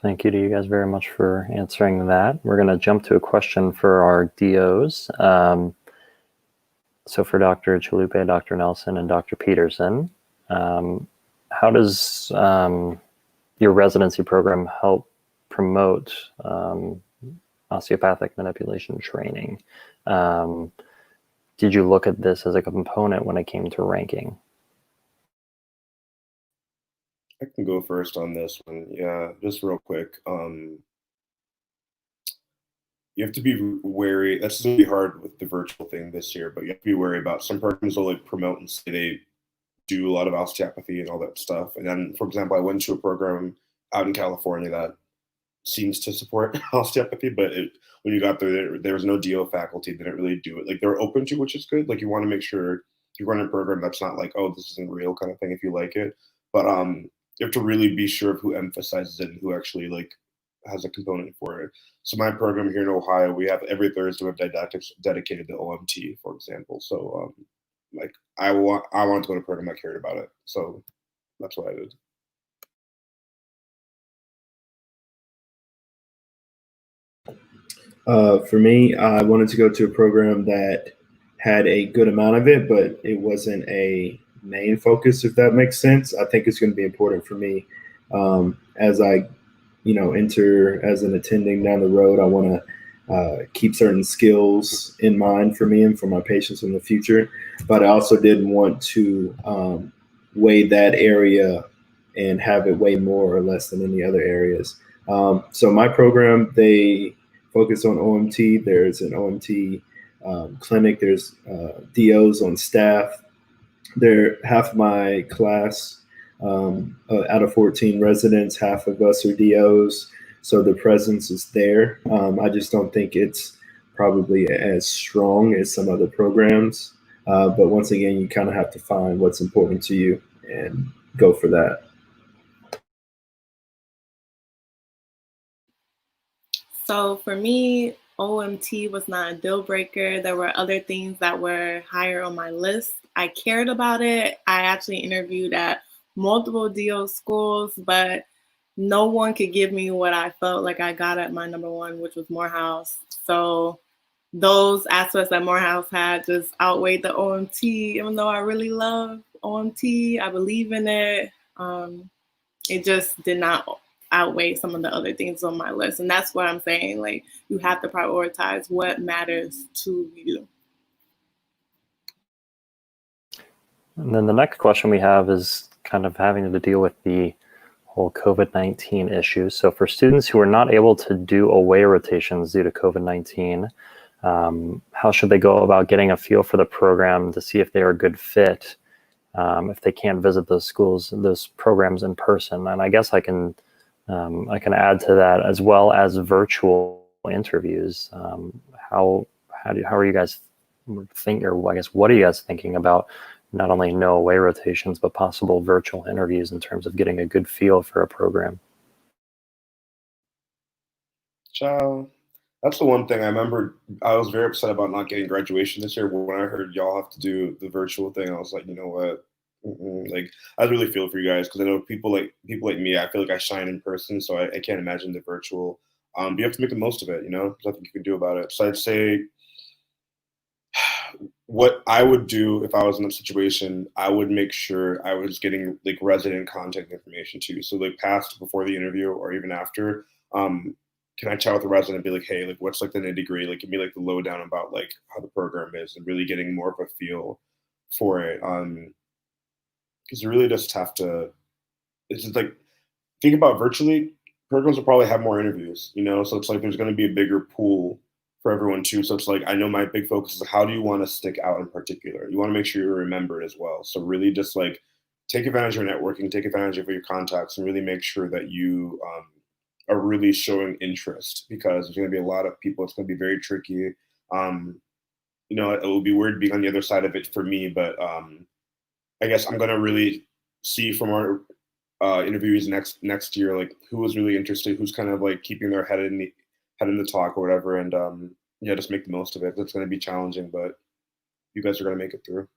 Thank you to you guys very much for answering that. We're going to jump to a question for our DOs. So for Dr. Chalupa, Dr. Nelson, and Dr. Peterson, how does your residency program help promote osteopathic manipulation training? Did you look at this as a component when it came to ranking? I can go first on this one. Yeah, just real quick. You have to be wary. That's going to be hard with the virtual thing this year, but you have to be wary about some programs will like promote and say they do a lot of osteopathy and all that stuff. And then, for example, I went to a program out in California that seems to support osteopathy, but when you got there was no DO faculty. They didn't really do it. Like they're open to, which is good. Like you want to make sure you run a program that's not like, oh, this isn't real kind of thing if you like it. But you have to really be sure of who emphasizes it and who actually like has a component for it. So my program here in Ohio, we have every Thursday we have didactics dedicated to OMT, for example. So like I want to go to a program I cared about it. So that's what I did. For me, I wanted to go to a program that had a good amount of it, but it wasn't a main focus, if that makes sense. I think it's going to be important for me as I, enter as an attending down the road. I want to keep certain skills in mind for me and for my patients in the future. But I also didn't want to weigh that area and have it weigh more or less than any other areas. So my program, they focus on OMT. There's an OMT clinic. There's DOs on staff. They're half my class. Out of 14 residents, half of us are DOs. So the presence is there. I just don't think it's probably as strong as some other programs. But once again, you kind of have to find what's important to you and go for that. So for me, OMT was not a deal breaker. There were other things that were higher on my list. I cared about it. I actually interviewed at multiple DO schools, but no one could give me what I felt like I got at my number one, which was Morehouse. So those aspects that Morehouse had just outweighed the OMT, even though I really love OMT. I believe in it. It just did not outweigh some of the other things on my list. And that's what I'm saying. Like, you have to prioritize what matters to you. And then the next question we have is kind of having to deal with the whole COVID-19 issue. So for students who are not able to do away rotations due to COVID-19, how should they go about getting a feel for the program to see if they are a good fit if they can't visit those schools, those programs in person? And I guess I can add to that as well as virtual interviews. How are you guys think, or I guess what are you guys thinking about not only no away rotations but possible virtual interviews in terms of getting a good feel for a program? Ciao. That's the one thing I remember. I was very upset about not getting graduation this year. When I heard y'all have to do the virtual thing, I was like, you know what? Like, I really feel for you guys because I know people like me. I feel like I shine in person, so I can't imagine the virtual. But you have to make the most of it. There's nothing you can do about it. So I'd say what I would do if I was in that situation, I would make sure I was getting like resident contact information too. So like past, before the interview, or even after. Can I chat with the resident and be like, hey, like what's like the nitty gritty? Like give me like the lowdown about like how the program is and really getting more of a feel for it. Because you really just have to. It's just like think about virtually. Programs will probably have more interviews, so it's like there's going to be a bigger pool for everyone too. So it's like I know my big focus is how do you want to stick out in particular? You want to make sure you're remembered as well. So really just like take advantage of your networking, take advantage of your contacts, and really make sure that you are really showing interest because there's going to be a lot of people. It's going to be very tricky. It will be weird being on the other side of it for me, but I guess I'm gonna really see from our interviewees next year, like who was really interested, who's kind of like keeping their head in the talk or whatever, and yeah, just make the most of it. It's gonna be challenging, but you guys are gonna make it through.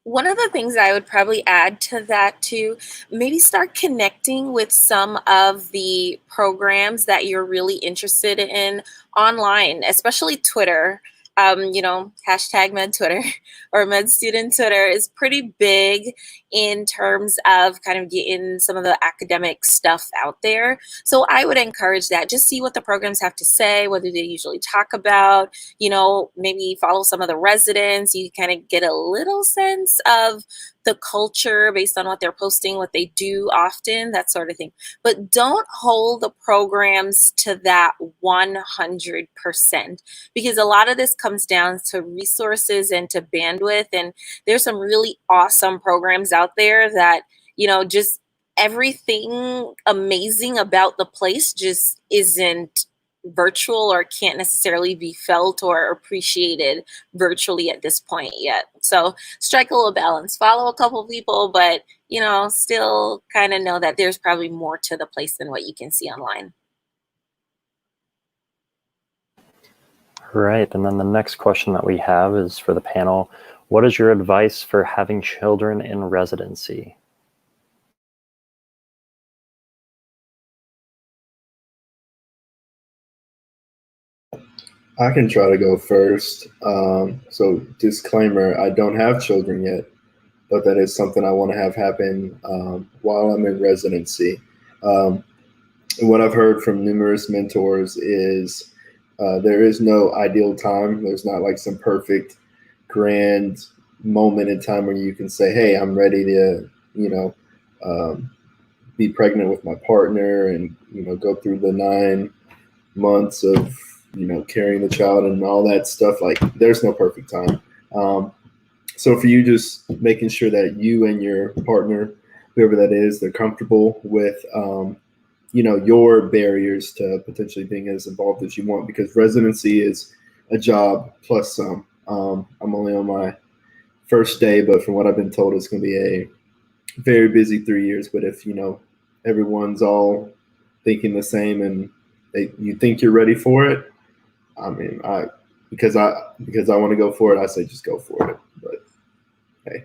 One of the things I would probably add to that too, maybe start connecting with some of the programs that you're really interested in online, especially Twitter. Hashtag Med Twitter or Med Student Twitter is pretty big in terms of kind of getting some of the academic stuff out there. So I would encourage that. Just see what the programs have to say, what do they usually talk about, maybe follow some of the residents. You kind of get a little sense of the culture based on what they're posting, what they do often, that sort of thing. But don't hold the programs to that 100%, because a lot of this comes down to resources and to bandwidth. And there's some really awesome programs out there that, just everything amazing about the place just isn't virtual or can't necessarily be felt or appreciated virtually at this point yet. So strike a little balance, follow a couple people, but still kind of know that there's probably more to the place than what you can see online. Right, and then the next question that we have is for the panel. What is your advice for having children in residency? I can try to go first. So disclaimer, I don't have children yet, but that is something I want to have happen while I'm in residency. What I've heard from numerous mentors is there is no ideal time. There's not like some perfect grand moment in time where you can say, hey, I'm ready to, be pregnant with my partner and, go through the 9 months of, carrying the child and all that stuff. Like there's no perfect time. So for you, just making sure that you and your partner, whoever that is, they're comfortable with, your barriers to potentially being as involved as you want, because residency is a job plus some. I'm only on my first day, but from what I've been told, it's going to be a very busy 3 years. But if, everyone's all thinking the same and you think you're ready for it, I mean, because I want to go for it, I say just go for it. But hey.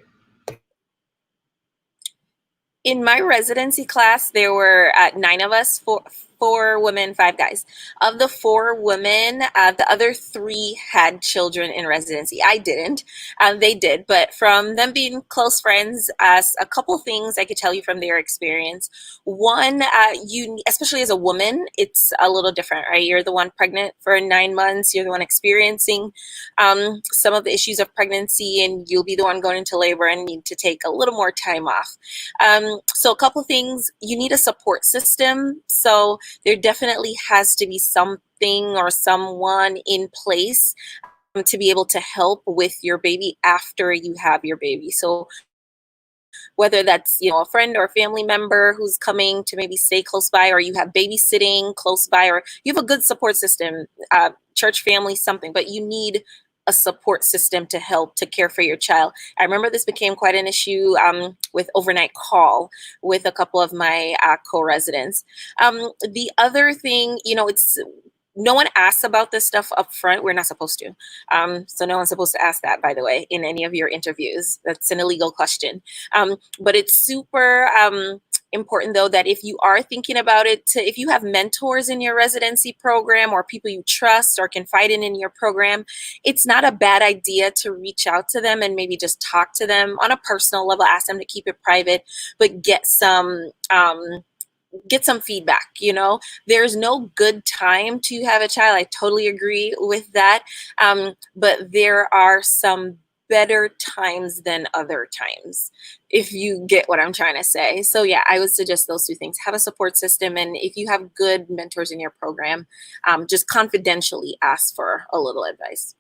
In my residency class, there were 9 of us, four women, 5 guys. Of the 4 women, the other 3 had children in residency. I didn't. They did. But from them being close friends, a couple things I could tell you from their experience. One, especially as a woman, it's a little different, right? You're the one pregnant for 9 months. You're the one experiencing some of the issues of pregnancy, and you'll be the one going into labor and need to take a little more time off. So a couple things, you need a support system. So there definitely has to be something or someone in place to be able to help with your baby after you have your baby. So whether that's, a friend or a family member who's coming to maybe stay close by, or you have babysitting close by, or you have a good support system, church family, something, but you need a support system to help to care for your child. I remember this became quite an issue with overnight call with a couple of my co-residents. The other thing, it's no one asks about this stuff up front. We're not supposed to. So no one's supposed to ask that, by the way, in any of your interviews. That's an illegal question. But it's super important, though, that if you are thinking about it, if you have mentors in your residency program or people you trust or confide in your program, it's not a bad idea to reach out to them and maybe just talk to them on a personal level, ask them to keep it private, but get some feedback. There's no good time to have a child. I totally agree with that. But there are some better times than other times, if you get what I'm trying to say. So yeah, I would suggest those 2 things. Have a support system. And if you have good mentors in your program, just confidentially ask for a little advice.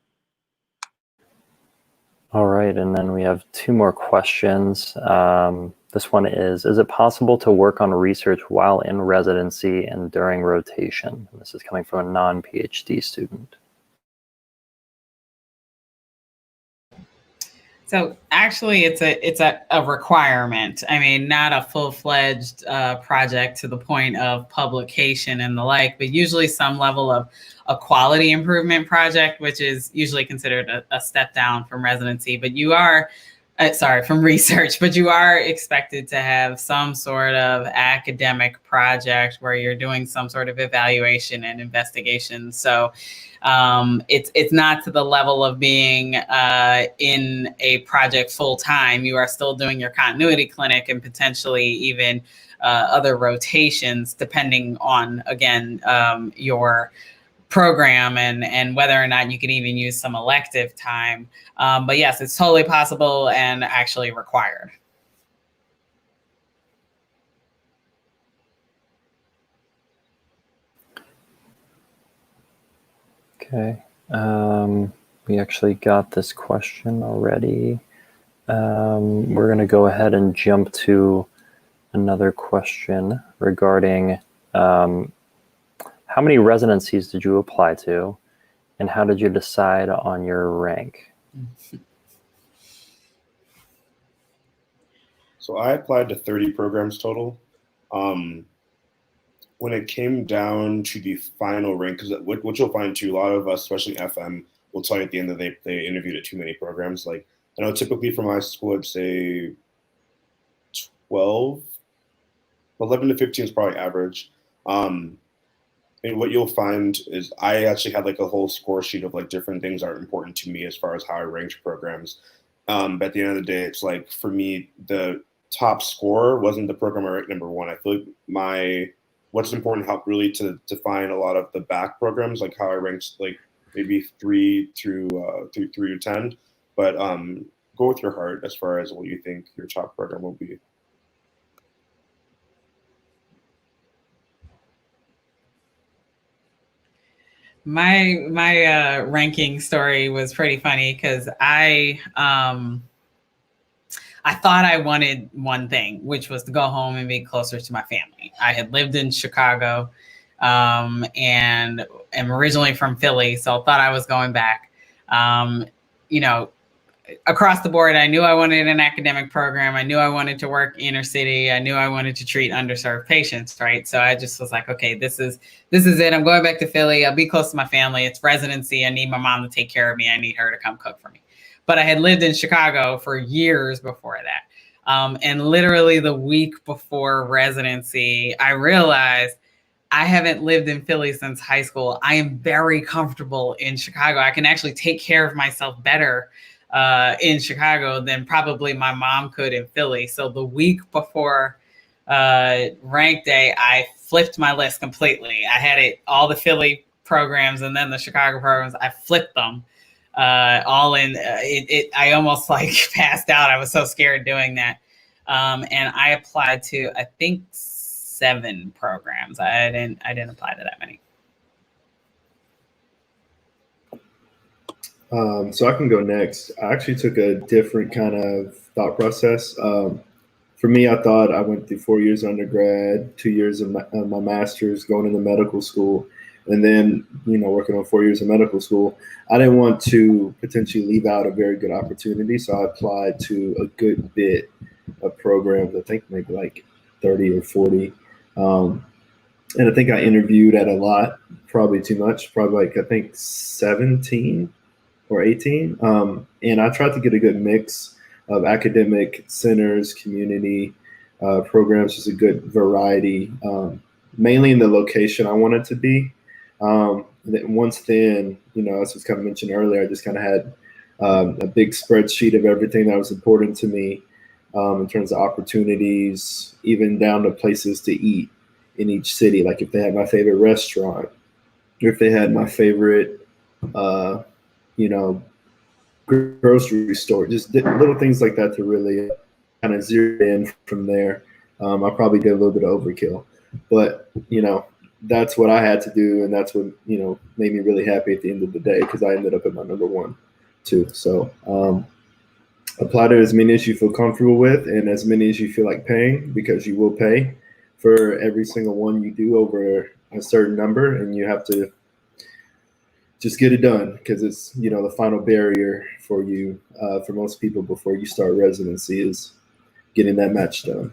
All right, and then we have 2 more questions. This one is it possible to work on research while in residency and during rotation? And this is coming from a non-PhD student. So actually, it's a requirement. I mean, not a full-fledged project to the point of publication and the like, but usually some level of a quality improvement project, which is usually considered a step down from residency. But you are, from research, but you are expected to have some sort of academic project where you're doing some sort of evaluation and investigation. So it's not to the level of being in a project full time. You are still doing your continuity clinic and potentially even other rotations, depending on, again, your program and whether or not you can even use some elective time. But yes, it's totally possible and actually required. Okay. We actually got this question already. We're going to go ahead and jump to another question regarding how many residencies did you apply to, and how did you decide on your rank? So I applied to 30 programs total. When it came down to the final rank, because what you'll find too, a lot of us, especially FM, will tell you at the end that they interviewed at too many programs. Like, I know typically for my school, I'd say 12, 11 to 15 is probably average. And what you'll find is I actually had like a whole score sheet of like different things that are important to me as far as how I ranked programs. But at the end of the day, it's like, for me, the top score wasn't the program I ranked number one. I feel like what's important helped really to define a lot of the back programs, like how I ranked like maybe 3 through 3 to 10. But go with your heart as far as what you think your top program will be. My ranking story was pretty funny because I thought I wanted one thing, which was to go home and be closer to my family. I had lived in Chicago and am originally from Philly, so thought I was going back. Across the board, I knew I wanted an academic program. I knew I wanted to work inner city. I knew I wanted to treat underserved patients, right? So I just was like, okay, this is it. I'm going back to Philly. I'll be close to my family. It's residency. I need my mom to take care of me. I need her to come cook for me. But I had lived in Chicago for years before that. And literally the week before residency, I realized I haven't lived in Philly since high school. I am very comfortable in Chicago. I can actually take care of myself better in Chicago than probably my mom could in Philly. So the week before rank day, I flipped my list completely. I had all the Philly programs and then the Chicago programs. I flipped them all in. I almost like passed out. I was so scared doing that. And I applied to, I think, 7 programs. I didn't apply to that many. So I can go next. I actually took a different kind of thought process. For me, I thought I went through 4 years of undergrad, 2 years of my master's, going into medical school, and then, working on 4 years of medical school. I didn't want to potentially leave out a very good opportunity, so I applied to a good bit of programs, I think maybe like 30 or 40. And I think I interviewed at a lot, probably too much, probably like I think 17 or 18. And I tried to get a good mix of academic centers, community programs, just a good variety, mainly in the location I wanted to be. Once then, as was kind of mentioned earlier, I just kind of had a big spreadsheet of everything that was important to me in terms of opportunities, even down to places to eat in each city. Like if they had my favorite restaurant, or if they had my favorite, grocery store, just little things like that to really kind of zero in from there. I probably did a little bit of overkill, but that's what I had to do, and that's what made me really happy at the end of the day, because I ended up at my number one too. So apply to as many as you feel comfortable with, and as many as you feel like paying, because you will pay for every single one you do over a certain number, and you have to just get it done, because it's, you know, the final barrier for you, for most people before you start residency, is getting that match done.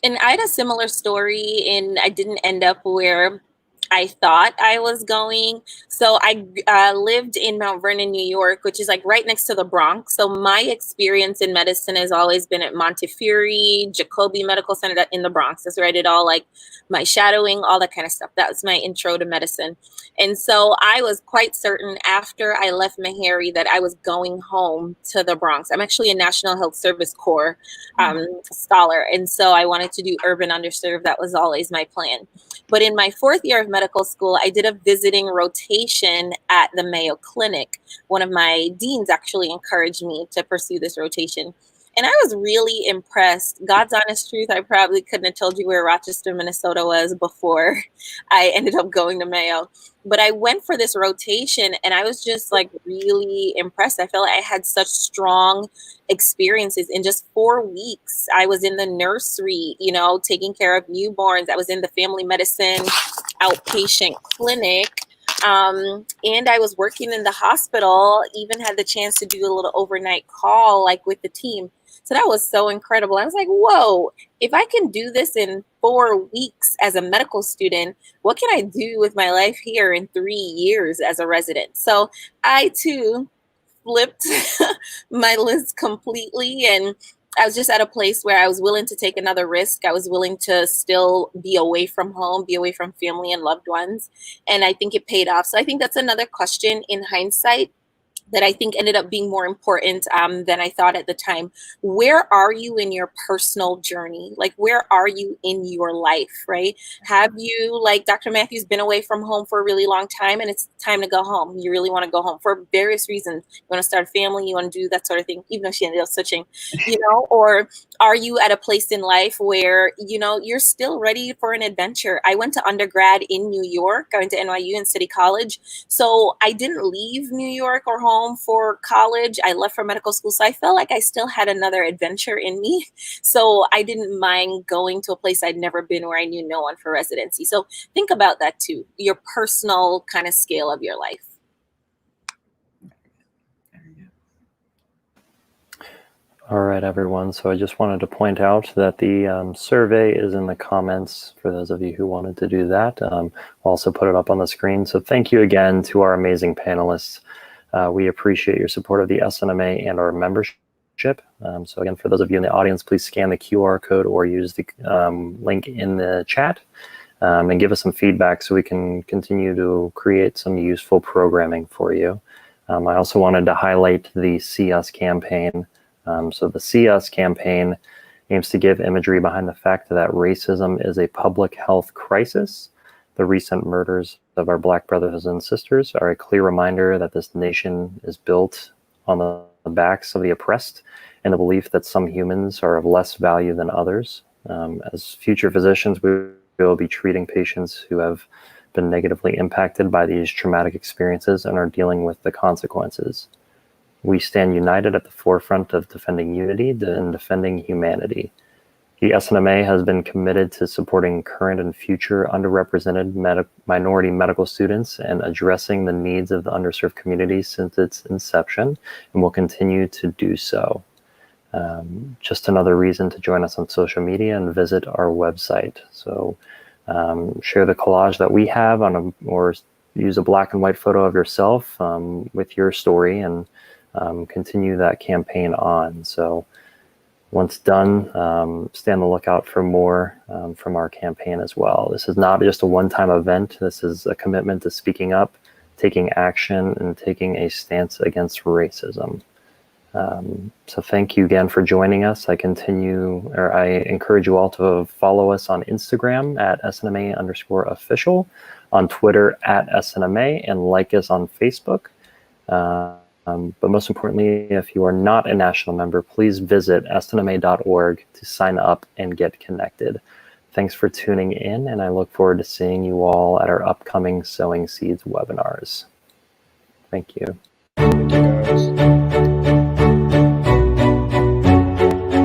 And I had a similar story, and I didn't end up where I thought I was going. So I lived in Mount Vernon, New York, which is like right next to the Bronx. So my experience in medicine has always been at Montefiore, Jacobi Medical Center in the Bronx. That's where I did all like my shadowing, all that kind of stuff. That was my intro to medicine. And so I was quite certain after I left Meharry that I was going home to the Bronx. I'm actually a National Health Service Corps scholar. And so I wanted to do urban underserved. That was always my plan. But in my fourth year of medical school, I did a visiting rotation at the Mayo Clinic. One of my deans actually encouraged me to pursue this rotation. And I was really impressed. God's honest truth, I probably couldn't have told you where Rochester, Minnesota was before I ended up going to Mayo. But I went for this rotation and I was just like really impressed. I felt like I had such strong experiences in just 4 weeks. I was in the nursery, you know, taking care of newborns. I was in the family medicine outpatient clinic. And I was working in the hospital, even had the chance to do a little overnight call like with the team. So that was so incredible. I was like, whoa, if I can do this in 4 weeks as a medical student, what can I do with my life here in 3 years as a resident? So I too flipped my list completely. And I was just at a place where I was willing to take another risk. I was willing to still be away from home, be away from family and loved ones. And I think it paid off. So I think that's another question in hindsight that I think ended up being more important than I thought at the time. Where are you in your personal journey? Like, where are you in your life, right? Have you, like Dr. Matthews, been away from home for a really long time and it's time to go home? You really want to go home for various reasons. You want to start a family, you want to do that sort of thing, even though she ended up switching, you know? Or are you at a place in life where, you know, you're still ready for an adventure? I went to undergrad in New York. I went to NYU and City College. So I didn't leave New York or home for college. I left for medical school. So I felt like I still had another adventure in me. So I didn't mind going to a place I'd never been where I knew no one for residency. So think about that too, your personal kind of scale of your life. All right, everyone. So I just wanted to point out that the survey is in the comments for those of you who wanted to do that. I'll also put it up on the screen. So thank you again to our amazing panelists. We appreciate your support of the SNMA and our membership. So again, for those of you in the audience, please scan the QR code or use the link in the chat and give us some feedback so we can continue to create some useful programming for you. I also wanted to highlight the See Us campaign. So the See Us campaign aims to give imagery behind the fact that racism is a public health crisis. The recent murders of our Black brothers and sisters are a clear reminder that this nation is built on the backs of the oppressed and the belief that some humans are of less value than others. As future physicians, we will be treating patients who have been negatively impacted by these traumatic experiences and are dealing with the consequences. We stand united at the forefront of defending unity and defending humanity. The SNMA has been committed to supporting current and future underrepresented minority medical students and addressing the needs of the underserved community since its inception, and will continue to do so. Just another reason to join us on social media and visit our website. So share the collage that we have or use a black and white photo of yourself with your story and continue that campaign on. So once done, stay on the lookout for more from our campaign as well. This is not just a one-time event. This is a commitment to speaking up, taking action, and taking a stance against racism. So thank you again for joining us. I encourage you all to follow us on Instagram at SNMA_official, on Twitter at SNMA, and like us on Facebook. But most importantly, if you are not a national member, please visit snma.org to sign up and get connected. Thanks for tuning in, and I look forward to seeing you all at our upcoming Sowing Seeds webinars. Thank you. Thank you, guys.